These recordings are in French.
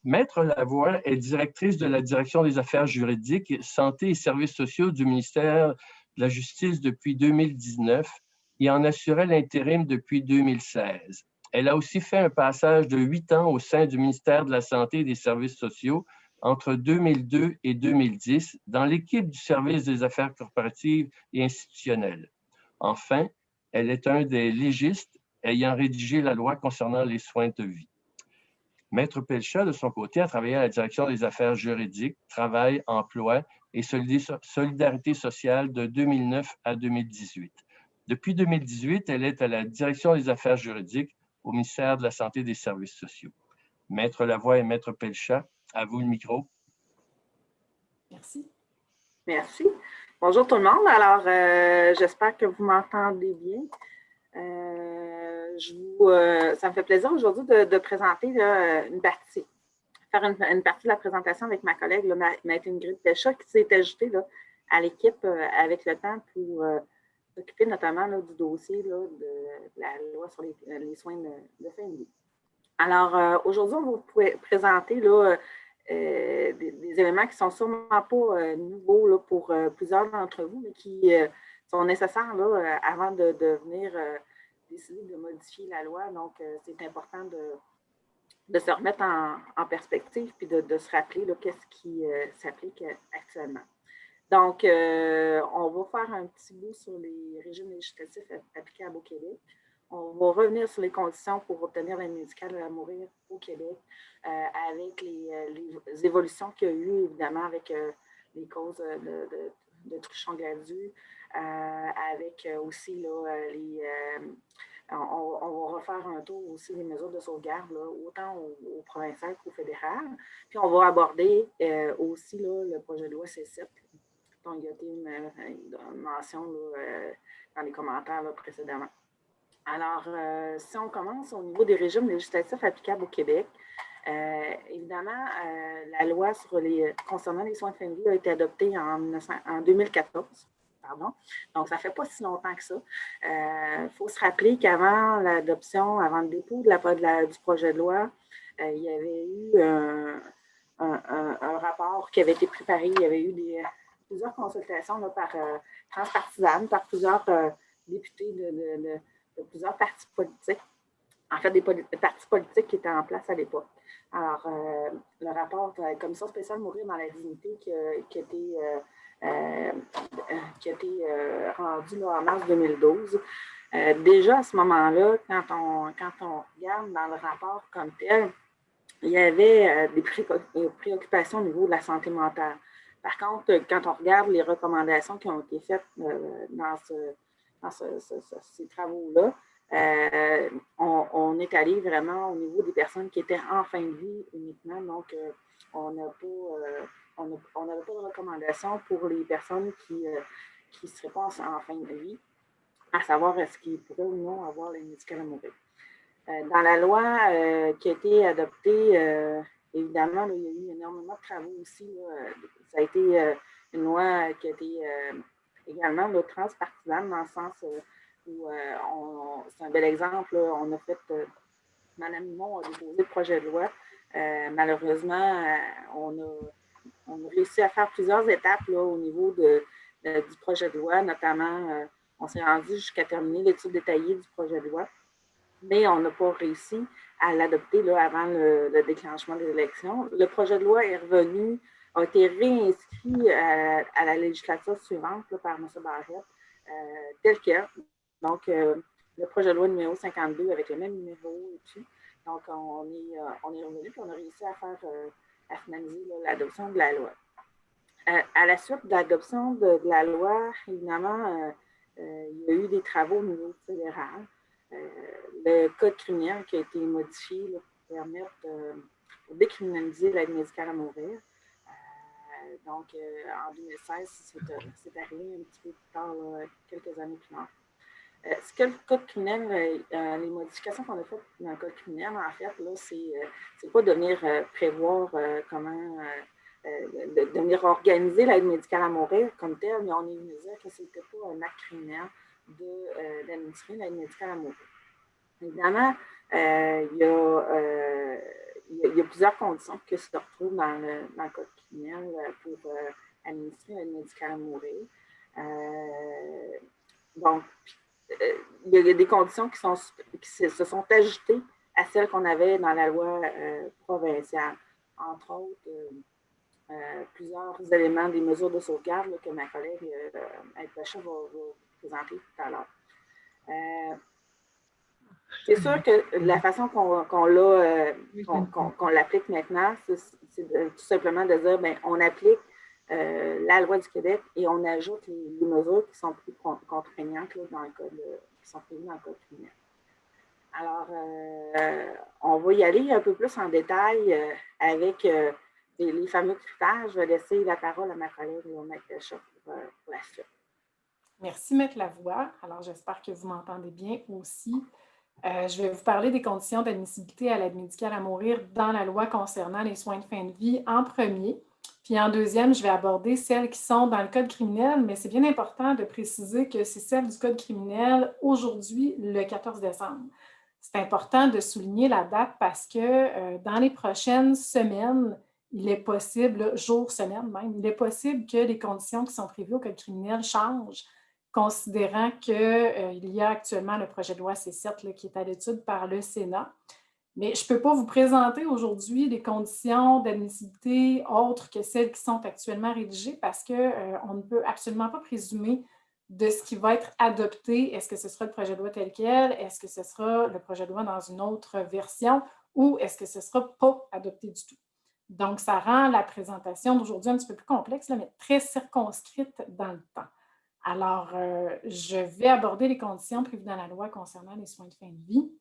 Maître Lavoie est directrice de la Direction des affaires juridiques, santé et services sociaux du ministère de la Justice depuis 2019 et en assurait l'intérim depuis 2016. Elle a aussi fait un passage de 8 ans au sein du ministère de la Santé et des services sociaux entre 2002 et 2010 dans l'équipe du service des affaires corporatives et institutionnelles. Enfin, elle est un des légistes ayant rédigé la loi concernant les soins de vie. Maître Pelcha, de son côté, a travaillé à la Direction des affaires juridiques, travail, emploi et solidarité sociale de 2009 à 2018. Depuis 2018, elle est à la Direction des affaires juridiques au ministère de la Santé et des services sociaux. Maître Lavoie et Maître Pelcha, à vous le micro. Merci. Merci. Bonjour tout le monde. Alors, j'espère que vous m'entendez bien. Ça me fait plaisir aujourd'hui de présenter une partie, faire une partie de la présentation avec ma collègue, Maître Ingrid Pelcha, qui s'est ajoutée à l'équipe avec le temps pour s'occuper notamment du dossier de la loi sur les soins de fin de vie. Alors, aujourd'hui, on va vous présenter des éléments qui ne sont sûrement pas nouveaux pour plusieurs d'entre vous, mais qui sont nécessaires avant de venir décider de modifier la loi. Donc, c'est important de se remettre en perspective puis de se rappeler qu'est-ce qui s'applique actuellement. Donc, on va faire un petit bout sur les régimes législatifs applicables au Québec. On va revenir sur les conditions pour obtenir l'aide médicale à mourir au Québec avec les évolutions qu'il y a eu, évidemment, avec les causes de Truchon-Gladu, avec aussi on va refaire un tour aussi des mesures de sauvegarde, autant au provincial qu'au fédéral. Puis on va aborder aussi le projet de loi C7, dont il y a été une mention dans les commentaires précédemment. Alors, si on commence au niveau des régimes législatifs applicables au Québec, évidemment, la loi concernant les soins de fin de vie a été adoptée en 2014. Pardon. Donc, ça ne fait pas si longtemps que ça. Il faut se rappeler qu'avant l'adoption, avant le dépôt du projet de loi, il y avait eu un rapport qui avait été préparé. Il y avait eu plusieurs consultations transpartisanes par plusieurs députés de plusieurs partis politiques. En fait, des partis politiques qui étaient en place à l'époque. Alors, le rapport de la Commission spéciale Mourir dans la dignité qui a été rendu en mars 2012. Déjà, à ce moment-là, quand on regarde dans le rapport comme tel, il y avait des préoccupations au niveau de la santé mentale. Par contre, quand on regarde les recommandations qui ont été faites dans ces travaux-là, on est allé vraiment au niveau des personnes qui étaient en fin de vie uniquement. Donc, on n'avait pas de recommandations pour les personnes qui ne seraient pas en fin de vie, à savoir est-ce qu'ils pourraient ou non avoir les médicaments à mourir. Dans la loi qui a été adoptée, évidemment, il y a eu énormément de travaux aussi. Ça a été une loi qui a été également transpartisane dans le sens où c'est un bel exemple. On a fait, Mme Mimon a déposé le projet de loi. Malheureusement, on a réussi à faire plusieurs étapes au niveau du projet de loi, notamment, on s'est rendu jusqu'à terminer l'étude détaillée du projet de loi, mais on n'a pas réussi à l'adopter avant le déclenchement des élections. Le projet de loi est revenu, a été réinscrit à la législature suivante par M. Barrette, tel quel. Donc, le projet de loi numéro 52 avec le même numéro et tout. Donc, on est revenu et on a réussi à finaliser l'adoption de la loi. À la suite de l'adoption de la loi, évidemment, il y a eu des travaux au niveau fédéral. Le code criminel qui a été modifié pour permettre de décriminaliser l'aide médicale à mourir. Donc, en 2016, c'est arrivé un petit peu plus tard, quelques années plus tard. Ce que le code criminel, les modifications qu'on a faites dans le code criminel, en fait, c'est pas de venir prévoir comment, de venir organiser l'aide médicale à mourir comme telle, mais on est venu dire que ce n'était pas un acte criminel d'administrer l'aide médicale à mourir. Évidemment, il il y a plusieurs conditions qui se retrouvent dans le code criminel pour administrer l'aide médicale à mourir. Donc, il y a des conditions qui se sont ajoutées à celles qu'on avait dans la loi provinciale. Entre autres, plusieurs éléments des mesures de sauvegarde là, que ma collègue Aide Pacha va présenter tout à l'heure. C'est sûr que la façon qu'on l'applique maintenant, c'est tout simplement de dire, bien, on applique la loi du Québec et on ajoute les mesures qui sont plus contraignantes là, qui sont prévues dans le code criminel. Alors, on va y aller un peu plus en détail avec les fameux critères. Je vais laisser la parole à ma collègue Maître Pacha pour la suite. Merci, Maître Lavoie. Alors, j'espère que vous m'entendez bien aussi. Je vais vous parler des conditions d'admissibilité à l'aide médicale à mourir dans la loi concernant les soins de fin de vie en premier. Puis en deuxième, je vais aborder celles qui sont dans le Code criminel, mais c'est bien important de préciser que c'est celles du Code criminel aujourd'hui, le 14 décembre. C'est important de souligner la date parce que dans les prochaines semaines, il est possible, jours, semaines même, il est possible que les conditions qui sont prévues au Code criminel changent, considérant qu'il y a actuellement le projet de loi C7 là, qui est à l'étude par le Sénat. Mais je ne peux pas vous présenter aujourd'hui des conditions d'admissibilité autres que celles qui sont actuellement rédigées parce qu'on ne peut absolument pas présumer de ce qui va être adopté. Est-ce que ce sera le projet de loi tel quel? Est-ce que ce sera le projet de loi dans une autre version? Ou est-ce que ce ne sera pas adopté du tout? Donc, ça rend la présentation d'aujourd'hui un petit peu plus complexe, là, mais très circonscrite dans le temps. Alors, je vais aborder les conditions prévues dans la loi concernant les soins de fin de vie.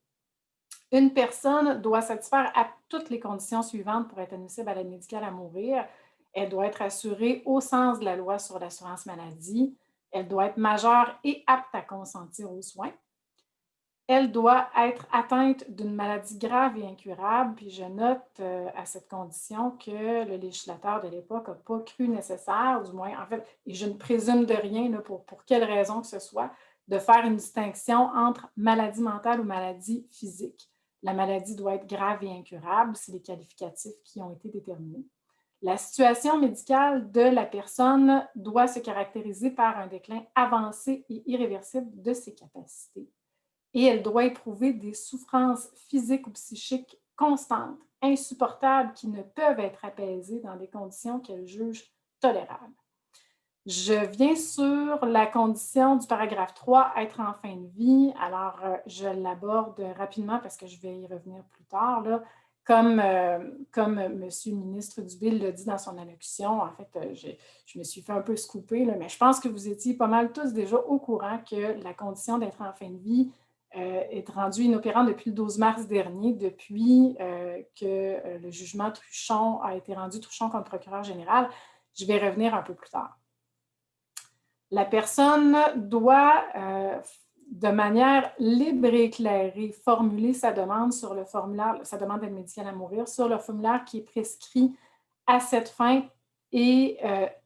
Une personne doit satisfaire à toutes les conditions suivantes pour être admissible à l'aide médicale à mourir. Elle doit être assurée au sens de la loi sur l'assurance maladie. Elle doit être majeure et apte à consentir aux soins. Elle doit être atteinte d'une maladie grave et incurable. Puis je note à cette condition que le législateur de l'époque n'a pas cru nécessaire, du moins, en fait, et je ne présume de rien là, pour quelle raison que ce soit, de faire une distinction entre maladie mentale ou maladie physique. La maladie doit être grave et incurable, c'est les qualificatifs qui ont été déterminés. La situation médicale de la personne doit se caractériser par un déclin avancé et irréversible de ses capacités. Et elle doit éprouver des souffrances physiques ou psychiques constantes, insupportables, qui ne peuvent être apaisées dans des conditions qu'elle juge tolérables. Je viens sur la condition du paragraphe 3, être en fin de vie. Alors, je l'aborde rapidement parce que je vais y revenir plus tard. Là. Comme M. le ministre Dubé l'a dit dans son allocution, en fait, je me suis fait un peu scooper, là, mais je pense que vous étiez pas mal tous déjà au courant que la condition d'être en fin de vie est rendue inopérante depuis le 12 mars dernier, depuis que le jugement Truchon a été rendu Truchon comme procureur général. Je vais revenir un peu plus tard. La personne doit, de manière libre et éclairée, formuler sa demande sur le formulaire, sa demande d'aide médicale à mourir, sur le formulaire qui est prescrit à cette fin et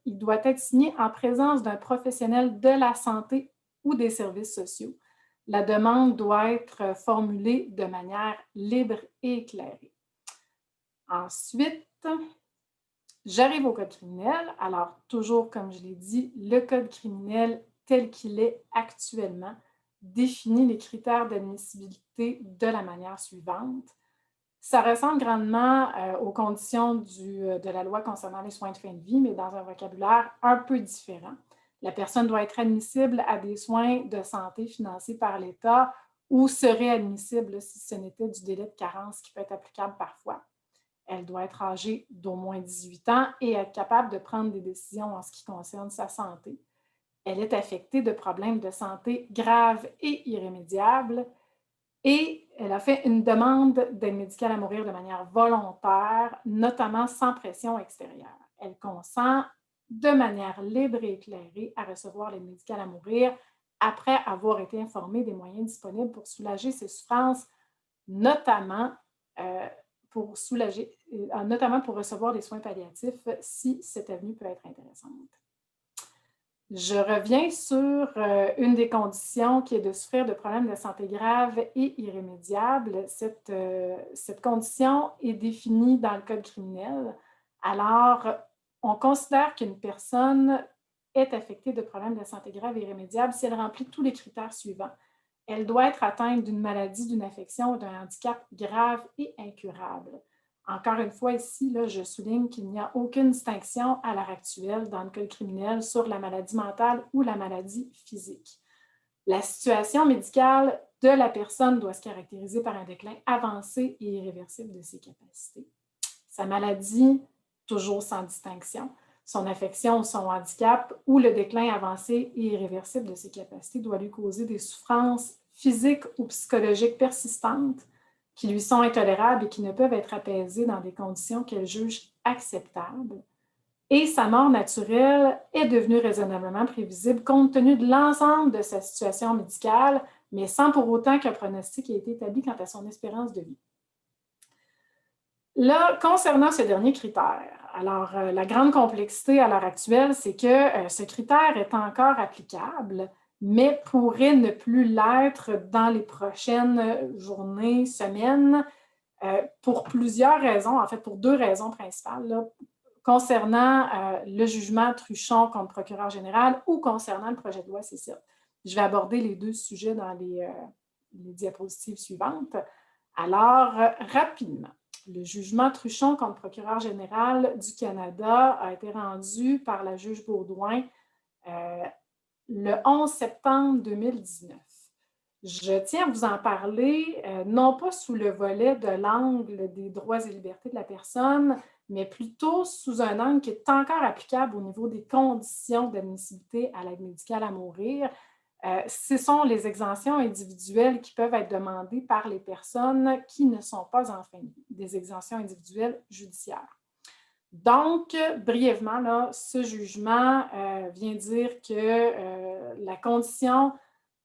il doit être signé en présence d'un professionnel de la santé ou des services sociaux. La demande doit être formulée de manière libre et éclairée. Ensuite, j'arrive au Code criminel. Alors, toujours comme je l'ai dit, le Code criminel tel qu'il est actuellement définit les critères d'admissibilité de la manière suivante. Ça ressemble grandement aux conditions de la loi concernant les soins de fin de vie, mais dans un vocabulaire un peu différent. La personne doit être admissible à des soins de santé financés par l'État ou serait admissible si ce n'était du délai de carence qui peut être applicable parfois. Elle doit être âgée d'au moins 18 ans et être capable de prendre des décisions en ce qui concerne sa santé. Elle est affectée de problèmes de santé graves et irrémédiables et elle a fait une demande d'aide médicale à mourir de manière volontaire, notamment sans pression extérieure. Elle consent de manière libre et éclairée à recevoir l'aide médicale à mourir après avoir été informée des moyens disponibles pour soulager ses souffrances, notamment pour recevoir des soins palliatifs si cette avenue peut être intéressante. Je reviens sur une des conditions qui est de souffrir de problèmes de santé graves et irrémédiables. Cette condition est définie dans le Code criminel. Alors, on considère qu'une personne est affectée de problèmes de santé graves et irrémédiables si elle remplit tous les critères suivants. Elle doit être atteinte d'une maladie, d'une affection ou d'un handicap grave et incurable. Encore une fois, ici, là, je souligne qu'il n'y a aucune distinction à l'heure actuelle dans le Code criminel sur la maladie mentale ou la maladie physique. La situation médicale de la personne doit se caractériser par un déclin avancé et irréversible de ses capacités. Sa maladie, toujours sans distinction, son affection ou son handicap ou le déclin avancé et irréversible de ses capacités doit lui causer des souffrances physiques ou psychologiques persistantes qui lui sont intolérables et qui ne peuvent être apaisées dans des conditions qu'elle juge acceptables. Et sa mort naturelle est devenue raisonnablement prévisible compte tenu de l'ensemble de sa situation médicale, mais sans pour autant qu'un pronostic ait été établi quant à son espérance de vie. Là, concernant ce dernier critère, alors la grande complexité à l'heure actuelle, c'est que ce critère est encore applicable, mais pourrait ne plus l'être dans les prochaines journées, semaines, pour plusieurs raisons, en fait pour 2 raisons principales, là, concernant le jugement Truchon contre le procureur général ou concernant le projet de loi C7. Je vais aborder les 2 sujets dans les diapositives suivantes. Alors, rapidement, le jugement Truchon contre le procureur général du Canada a été rendu par la juge Beaudoin le 11 septembre 2019. Je tiens à vous en parler, non pas sous le volet de l'angle des droits et libertés de la personne, mais plutôt sous un angle qui est encore applicable au niveau des conditions d'admissibilité à l'aide médicale à mourir. Ce sont les exemptions individuelles qui peuvent être demandées par les personnes qui ne sont pas en fin de vie, des exemptions individuelles judiciaires. Donc, brièvement, là, ce jugement vient dire que la condition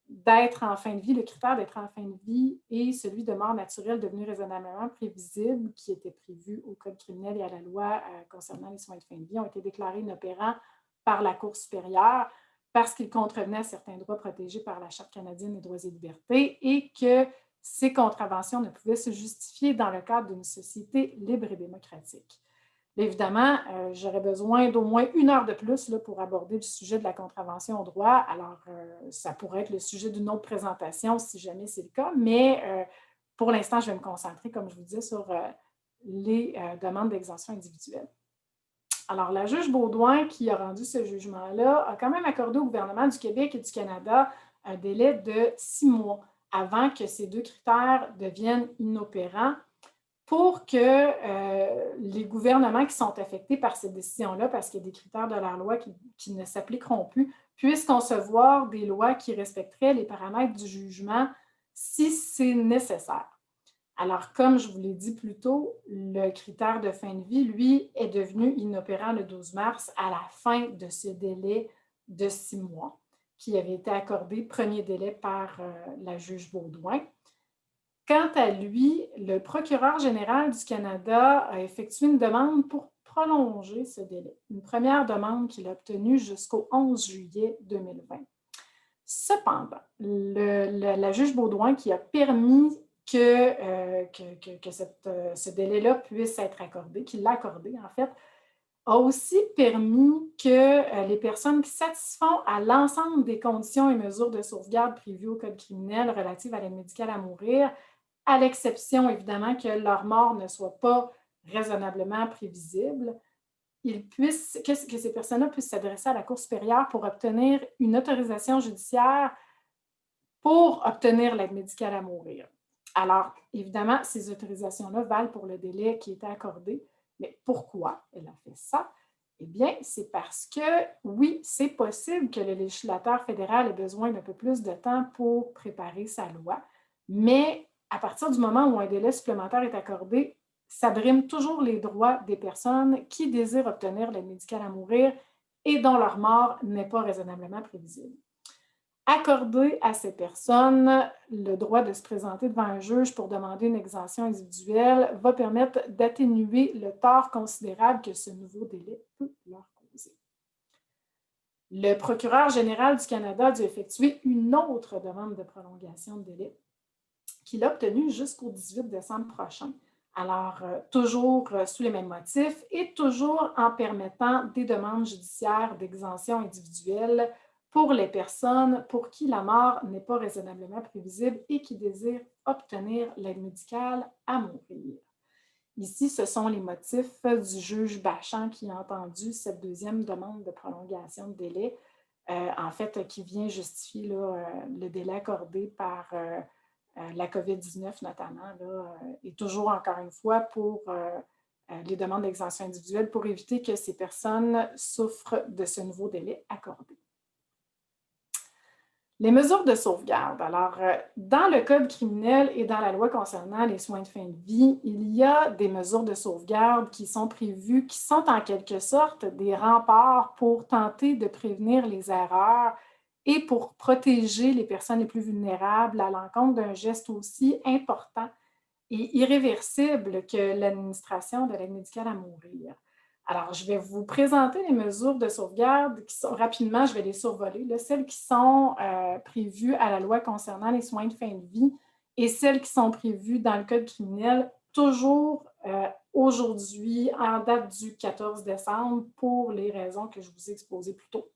d'être en fin de vie, le critère d'être en fin de vie et celui de mort naturelle devenu raisonnablement prévisible, qui était prévu au Code criminel et à la loi concernant les soins de fin de vie, ont été déclarés inopérants par la Cour supérieure parce qu'ils contrevenaient à certains droits protégés par la Charte canadienne des droits et libertés et que ces contraventions ne pouvaient se justifier dans le cadre d'une société libre et démocratique. Évidemment, j'aurais besoin d'au moins 1 heure de plus là, pour aborder le sujet de la contravention au droit. Alors, ça pourrait être le sujet d'une autre présentation si jamais c'est le cas, mais pour l'instant, je vais me concentrer, comme je vous disais, sur les demandes d'exemption individuelle. Alors, la juge Beaudoin, qui a rendu ce jugement-là, a quand même accordé au gouvernement du Québec et du Canada un délai de 6 mois avant que ces 2 critères deviennent inopérants pour que les gouvernements qui sont affectés par cette décision-là, parce qu'il y a des critères de la loi qui ne s'appliqueront plus, puissent concevoir des lois qui respecteraient les paramètres du jugement si c'est nécessaire. Alors, comme je vous l'ai dit plus tôt, le critère de fin de vie, lui, est devenu inopérant le 12 mars à la fin de ce délai de 6 mois qui avait été accordé, premier délai par la juge Beaudoin. Quant à lui, le procureur général du Canada a effectué une demande pour prolonger ce délai. Une première demande qu'il a obtenue jusqu'au 11 juillet 2020. Cependant, la juge Beaudoin, qui a permis que ce délai-là puisse être accordé, qu'il l'a accordé en fait, a aussi permis que les personnes qui satisfont à l'ensemble des conditions et mesures de sauvegarde prévues au Code criminel relatives à l'aide médicale à mourir, à l'exception, évidemment, que leur mort ne soit pas raisonnablement prévisible, que ces personnes-là puissent s'adresser à la Cour supérieure pour obtenir une autorisation judiciaire pour obtenir l'aide médicale à mourir. Alors, évidemment, ces autorisations-là valent pour le délai qui était accordé. Mais pourquoi elle a fait ça? Eh bien, c'est parce que, oui, c'est possible que le législateur fédéral ait besoin d'un peu plus de temps pour préparer sa loi, mais à partir du moment où un délai supplémentaire est accordé, ça brime toujours les droits des personnes qui désirent obtenir l'aide médicale à mourir et dont leur mort n'est pas raisonnablement prévisible. Accorder à ces personnes le droit de se présenter devant un juge pour demander une exemption individuelle va permettre d'atténuer le tort considérable que ce nouveau délai peut leur causer. Le procureur général du Canada a dû effectuer une autre demande de prolongation de délai qu'il a obtenue jusqu'au 18 décembre prochain. Alors, toujours sous les mêmes motifs et toujours en permettant des demandes judiciaires d'exemption individuelle pour les personnes pour qui la mort n'est pas raisonnablement prévisible et qui désirent obtenir l'aide médicale à mourir. Ici, ce sont les motifs du juge Bachand qui a entendu cette deuxième demande de prolongation de délai, en fait, qui vient justifier là, le délai accordé par la COVID-19 notamment, là, et toujours encore une fois pour les demandes d'exemption individuelle pour éviter que ces personnes souffrent de ce nouveau délai accordé. Les mesures de sauvegarde. Alors, dans le Code criminel et dans la loi concernant les soins de fin de vie, il y a des mesures de sauvegarde qui sont prévues, qui sont en quelque sorte des remparts pour tenter de prévenir les erreurs et pour protéger les personnes les plus vulnérables à l'encontre d'un geste aussi important et irréversible que l'administration de l'aide médicale à mourir. Alors, je vais vous présenter les mesures de sauvegarde qui sont, rapidement, je vais les survoler, là, celles qui sont prévues à la loi concernant les soins de fin de vie et celles qui sont prévues dans le Code criminel, toujours aujourd'hui, en date du 14 décembre, pour les raisons que je vous ai exposées plus tôt.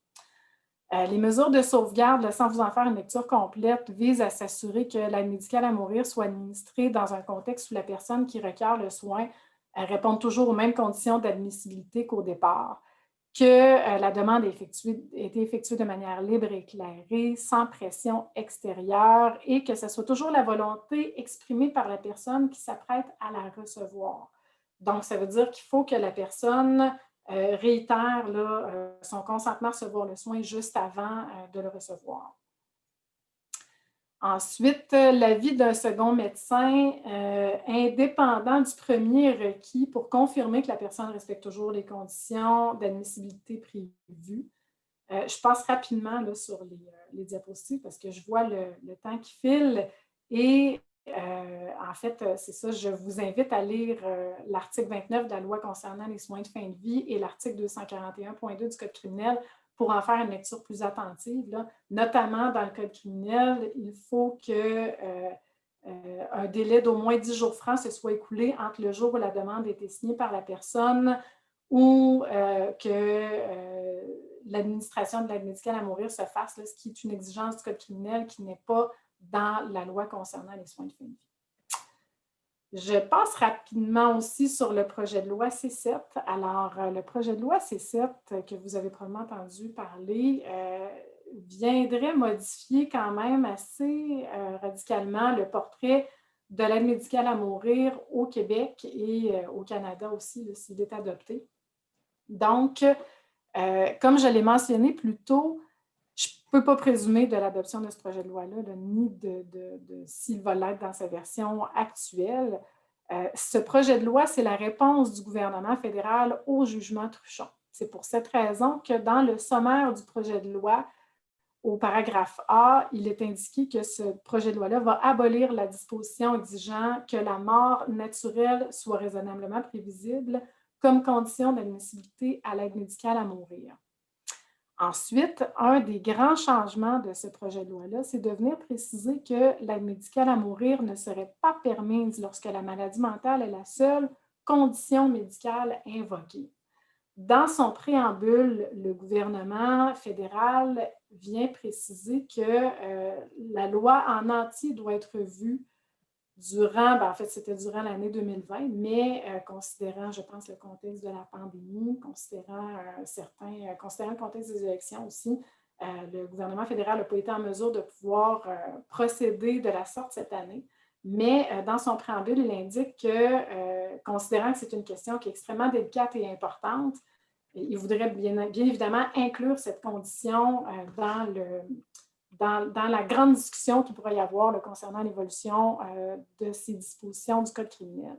Les mesures de sauvegarde, là, sans vous en faire une lecture complète, visent à s'assurer que l'aide médicale à mourir soit administrée dans un contexte où la personne qui requiert le soin répond toujours aux mêmes conditions d'admissibilité qu'au départ, que la demande ait été effectuée de manière libre et éclairée, sans pression extérieure, et que ce soit toujours la volonté exprimée par la personne qui s'apprête à la recevoir. Donc, ça veut dire qu'il faut que la personne réitère là, son consentement à recevoir le soin juste avant de le recevoir. Ensuite, l'avis d'un second médecin indépendant du premier requis pour confirmer que la personne respecte toujours les conditions d'admissibilité prévues. Je passe rapidement là, sur les diapositives parce que je vois le temps qui file et en fait, c'est ça, je vous invite à lire l'article 29 de la loi concernant les soins de fin de vie et l'article 241.2 du Code criminel pour en faire une lecture plus attentive. Là. Notamment dans le Code criminel, il faut qu'un délai d'au moins 10 jours francs se soit écoulé entre le jour où la demande a été signée par la personne ou que l'administration de l'aide médicale à mourir se fasse, là, ce qui est une exigence du Code criminel qui n'est pas dans la loi concernant les soins de fin de vie. Je passe rapidement aussi sur le projet de loi C7. Alors, le projet de loi C7, que vous avez probablement entendu parler, viendrait modifier quand même assez radicalement le portrait de l'aide médicale à mourir au Québec et au Canada aussi, s'il est adopté. Donc, comme je l'ai mentionné plus tôt, je ne peux pas présumer de l'adoption de ce projet de loi-là, ni de s'il va l'être dans sa version actuelle. Ce projet de loi, c'est la réponse du gouvernement fédéral au jugement Truchon. C'est pour cette raison que dans le sommaire du projet de loi, au paragraphe A, il est indiqué que ce projet de loi-là va abolir la disposition exigeant que la mort naturelle soit raisonnablement prévisible comme condition d'admissibilité à l'aide médicale à mourir. Ensuite, un des grands changements de ce projet de loi-là, c'est de venir préciser que l'aide médicale à mourir ne serait pas permise lorsque la maladie mentale est la seule condition médicale invoquée. Dans son préambule, le gouvernement fédéral vient préciser que la loi en entier doit être vue durant, en fait, c'était durant l'année 2020, mais considérant, je pense, le contexte de la pandémie, considérant le contexte des élections aussi, le gouvernement fédéral n'a pas été en mesure de pouvoir procéder de la sorte cette année. Mais dans son préambule, il indique que, considérant que c'est une question qui est extrêmement délicate et importante, il voudrait bien évidemment inclure cette condition dans la grande discussion qu'il pourrait y avoir là, concernant l'évolution de ces dispositions du Code criminel.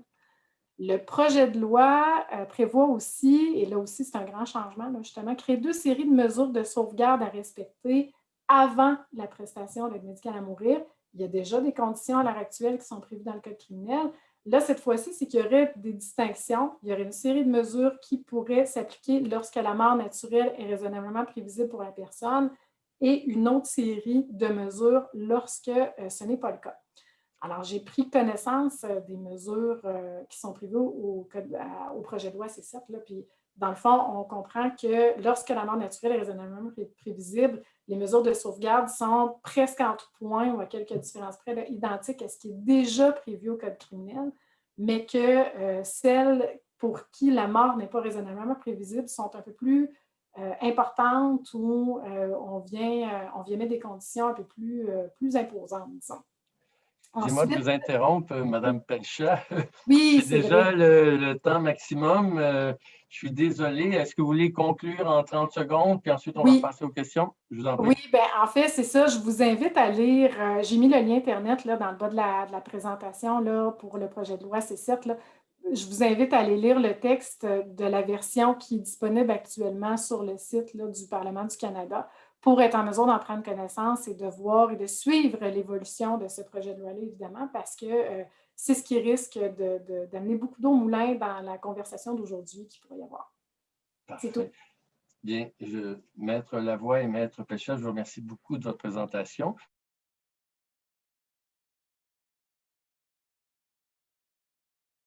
Le projet de loi prévoit aussi, et là aussi c'est un grand changement, là, justement, créer 2 séries de mesures de sauvegarde à respecter avant la prestation d'aide médicale à mourir. Il y a déjà des conditions à l'heure actuelle qui sont prévues dans le Code criminel, Là, cette fois-ci, c'est qu'il y aurait des distinctions. Il y aurait une série de mesures qui pourraient s'appliquer lorsque la mort naturelle est raisonnablement prévisible pour la personne et une autre série de mesures lorsque ce n'est pas le cas. Alors, j'ai pris connaissance des mesures qui sont prévues au projet de loi C7, là, puis dans le fond, on comprend que lorsque la mort naturelle est raisonnablement prévisible, les mesures de sauvegarde sont presque en tout point ou à quelques différences près là, identiques à ce qui est déjà prévu au Code criminel, mais que celles pour qui la mort n'est pas raisonnablement prévisible sont un peu plus importantes où on vient mettre des conditions un peu plus imposantes, disons. Excusez-moi de vous interrompre, Mme Pelchat. Oui, c'est déjà le temps maximum. Je suis désolé. Est-ce que vous voulez conclure en 30 secondes, puis ensuite on va passer aux questions? Je vous en prie. Oui, bien, en fait, c'est ça. Je vous invite à lire. J'ai mis le lien Internet là, dans le bas de la présentation là, pour le projet de loi C7. Là. Je vous invite à aller lire le texte de la version qui est disponible actuellement sur le site là, du Parlement du Canada pour être en mesure d'en prendre connaissance et de voir et de suivre l'évolution de ce projet de loi-là, évidemment, parce que c'est ce qui risque d'amener beaucoup d'eau au moulin dans la conversation d'aujourd'hui qu'il pourrait y avoir. C'est tout. Bien, Maître Lavoie et Maître Pelchat, je vous remercie beaucoup de votre présentation.